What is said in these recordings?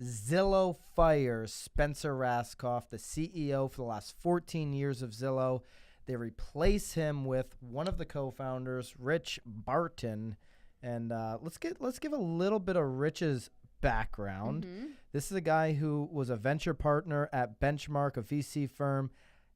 Zillow fires Spencer Rascoff, the CEO for the last 14 years of Zillow. They replace him with one of the co-founders, Rich Barton. And let's give a little bit of Rich's background. This is a guy who was a venture partner at Benchmark, a VC firm,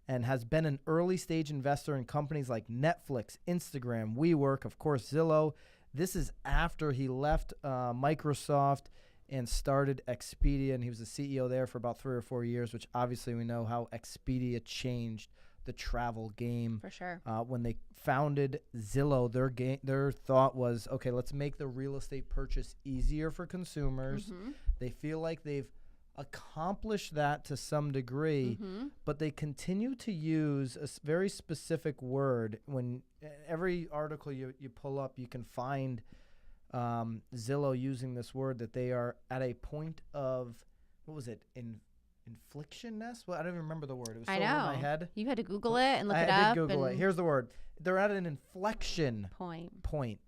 and has been an early stage investor in companies like Netflix, Instagram, WeWork, of course, Zillow. This is after he left Microsoft and started Expedia, and he was the CEO there for about 3 or 4 years, which obviously we know how Expedia changed the travel game. For sure. When they founded Zillow, their thought was, okay, let's make the real estate purchase easier for consumers. They feel like they've accomplished that to some degree, but they continue to use a very specific word. When every article you pull up, you can find Zillow using this word, that they are at a point of, what was it, inflictionness? Well, I don't even remember the word. It was so over my head. You had to Google it and look it up. I did Google it. Here's the word. They're at an inflection point.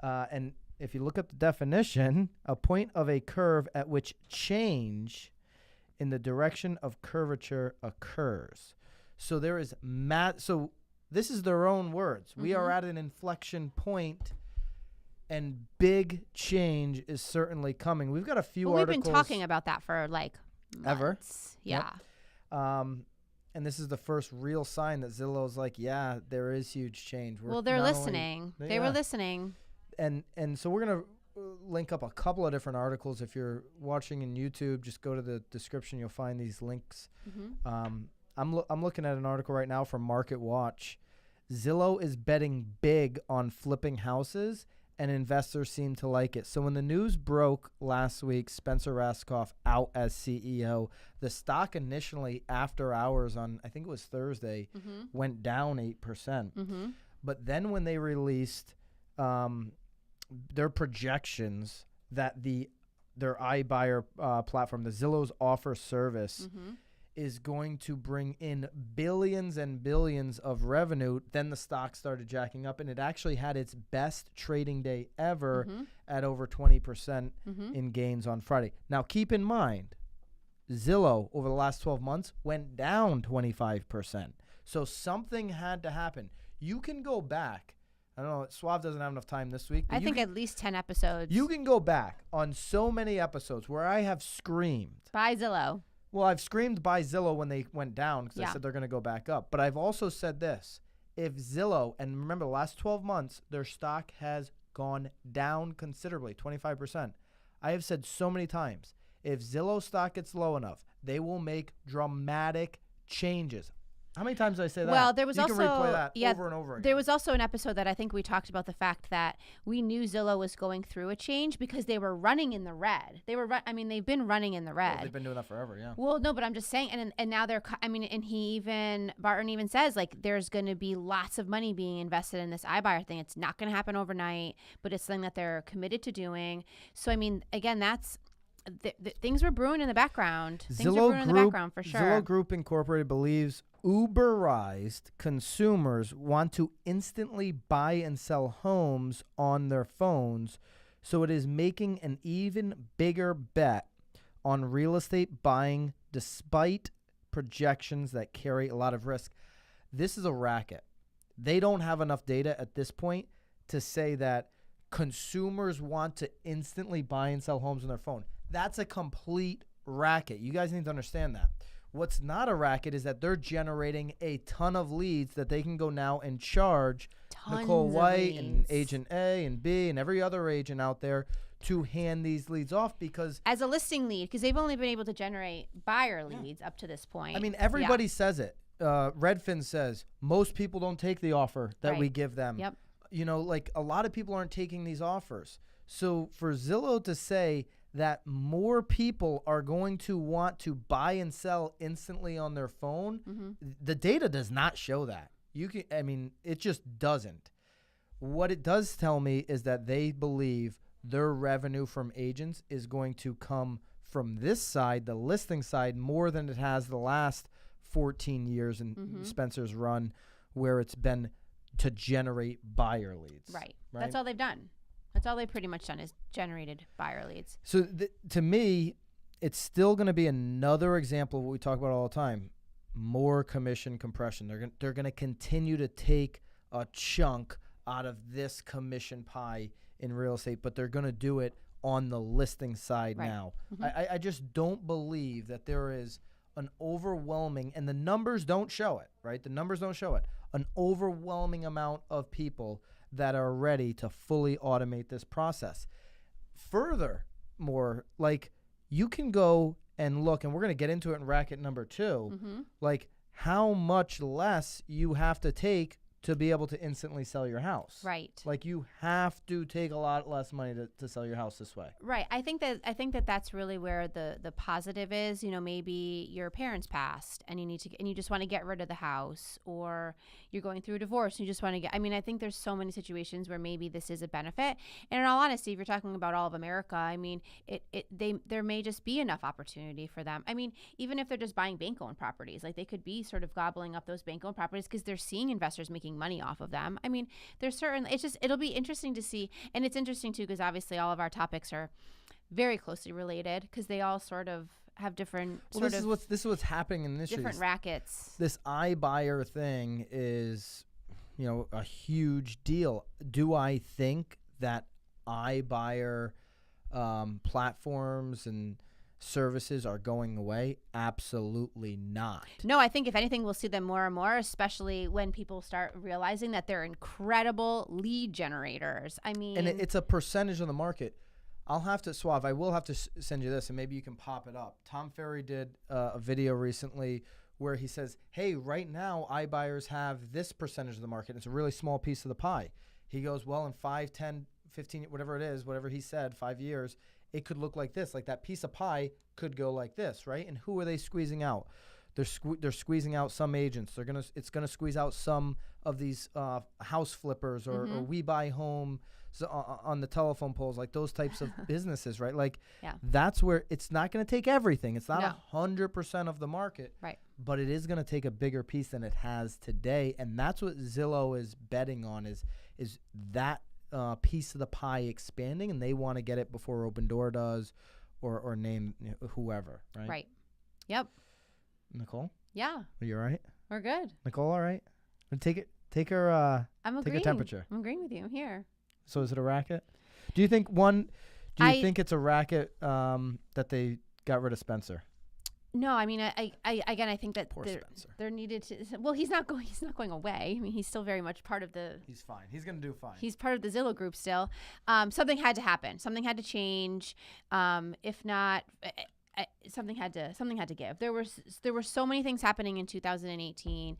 And if you look up the definition, a point of a curve at which change in the direction of curvature occurs. So there is so this is their own words. We are at an inflection point, and big change is certainly coming. We've got a few articles. We've been talking about that for like months. Ever. Yeah. Yep. And this is the first real sign that Zillow's like, yeah, there is huge change. They're listening. They were listening. And so we're going to link up a couple of different articles. If you're watching in YouTube, just go to the description. You'll find these links. I'm looking at an article right now from Market Watch. Zillow is betting big on flipping houses, and investors seem to like it. So when the news broke last week, Spencer Rascoff out as CEO, the stock initially after hours on, I think it was Thursday, went down 8%. But then when they released their projections that their iBuyer platform, the Zillow's offer service, is going to bring in billions and billions of revenue, then the stock started jacking up, and it actually had its best trading day ever at over 20% in gains on Friday. Now, keep in mind, Zillow over the last 12 months went down 25%. So something had to happen. You can go back. I don't know, Suave doesn't have enough time this week. I think at least 10 episodes. You can go back on so many episodes where I have screamed. Buy Zillow. Well, I've screamed buy Zillow when they went down because I said they're going to go back up. But I've also said this. If Zillow, and remember the last 12 months, their stock has gone down considerably, 25%. I have said so many times, if Zillow stock gets low enough, they will make dramatic changes. How many times did I say that? Well, there was you can replay that over and over again. There was also an episode that I think we talked about the fact that we knew Zillow was going through a change because they were running in the red. They've been running in the red. Well, they've been doing that forever, yeah. Well, no, but I'm just saying, and now they're, and Barton even says, like, there's going to be lots of money being invested in this iBuyer thing. It's not going to happen overnight, but it's something that they're committed to doing. So, again, that's, things were brewing in the background. Things were brewing in the background for sure. Zillow Group Incorporated believes Uberized consumers want to instantly buy and sell homes on their phones, so it is making an even bigger bet on real estate buying despite projections that carry a lot of risk. This is a racket. They don't have enough data at this point to say that consumers want to instantly buy and sell homes on their phone. That's a complete racket. You guys need to understand that. What's not a racket is that they're generating a ton of leads that they can go now and charge Nicole White and Agent A and B and every other agent out there to hand these leads off, because as a listing lead, because they've only been able to generate buyer leads up to this point. Everybody says it. Redfin says most people don't take the offer that we give them. Yep. Like a lot of people aren't taking these offers. So for Zillow to say that more people are going to want to buy and sell instantly on their phone, the data does not show that. It just doesn't. What it does tell me is that they believe their revenue from agents is going to come from this side, the listing side, more than it has the last 14 years in Spencer's run, where it's been to generate buyer leads. Right. That's all they've done. That's all they've pretty much done is generated buyer leads. So to me, it's still going to be another example of what we talk about all the time. More commission compression. They're going to continue to take a chunk out of this commission pie in real estate, but they're going to do it on the listing side now. I just don't believe that there is an overwhelming, and the numbers don't show it, right? The numbers don't show it. An overwhelming amount of that are ready to fully automate this process. Furthermore, like, you can go and look, and we're going to get into it in bracket number 2, like how much less you have to take to be able to instantly sell your house. Right. Like, you have to take a lot less money to sell your house this way. Right. I think that that's really where the positive is. You know, maybe your parents passed and you just want to get rid of the house, or you're going through a divorce and you just want to get, I mean, I think there's so many situations where maybe this is a benefit. And in all honesty, if you're talking about all of America, I mean, there may just be enough opportunity for them. I mean, even if they're just buying bank-owned properties, like they could be sort of gobbling up those bank-owned properties because they're seeing investors making money off of them. I mean, it'll be interesting to see. And it's interesting too, because obviously all of our topics are very closely related, because they all sort of have different this is what's happening in this different rackets. This iBuyer thing is, a huge deal. Do I think that iBuyer platforms and services are going away? Absolutely not. No, I think if anything, we'll see them more and more, especially when people start realizing that they're incredible lead generators. I mean, and it's a percentage of the market. I will have to send you this, and maybe you can pop it up. Tom Ferry did a video recently where he says, hey, right now iBuyers have this percentage of the market. It's a really small piece of the pie. He goes, well, in 5, 10, 15, whatever it is, whatever he said, 5 years, it could look like this. Like, that piece of pie could go like this, right? And who are they squeezing out? They're squeezing out some agents. It's gonna squeeze out some of these house flippers or We Buy Home on the telephone poles, like those types of businesses, right? Like, that's where it's not going to take everything. It's not 100% of the market, right? But it is going to take a bigger piece than it has today, and that's what Zillow is betting on is that piece of the pie expanding, and they want to get it before Open Door does, or name whoever, right? Right. Yep. Nicole? Yeah. Are you all right? We're good. Nicole, all right? Take her. I'm agreeing. Take her temperature. I'm agreeing with you. I'm here. So is it a racket? Do you think think it's a racket that they got rid of Spencer? No, I mean, I think that Spencer. There needed to. Well, he's not going away. I mean, he's still very much part of the. He's fine. He's gonna do fine. He's part of the Zillow group still. Something had to happen. Something had to change. If not, something had to give. There were so many things happening in 2018.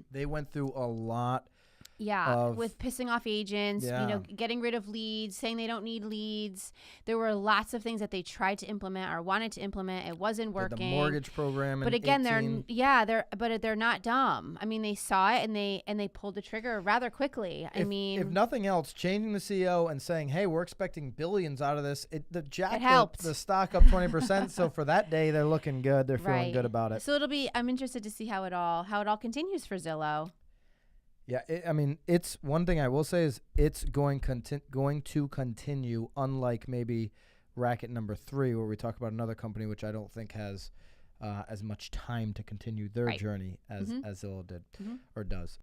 They went through a lot. Yeah, with pissing off agents, getting rid of leads, saying they don't need leads. There were lots of things that they tried to implement or wanted to implement. It wasn't working. The mortgage program, but again, they're not dumb. I mean, they saw it and they pulled the trigger rather quickly. If nothing else, changing the CEO and saying, "Hey, we're expecting billions out of this," it helped. The stock up 20%. So for that day, they're looking good. They're feeling good about it. So I'm interested to see how it all continues for Zillow. Yeah, it's one thing I will say is it's going to continue, unlike maybe racket number 3, where we talk about another company which I don't think has as much time to continue their journey as Zillow did or does.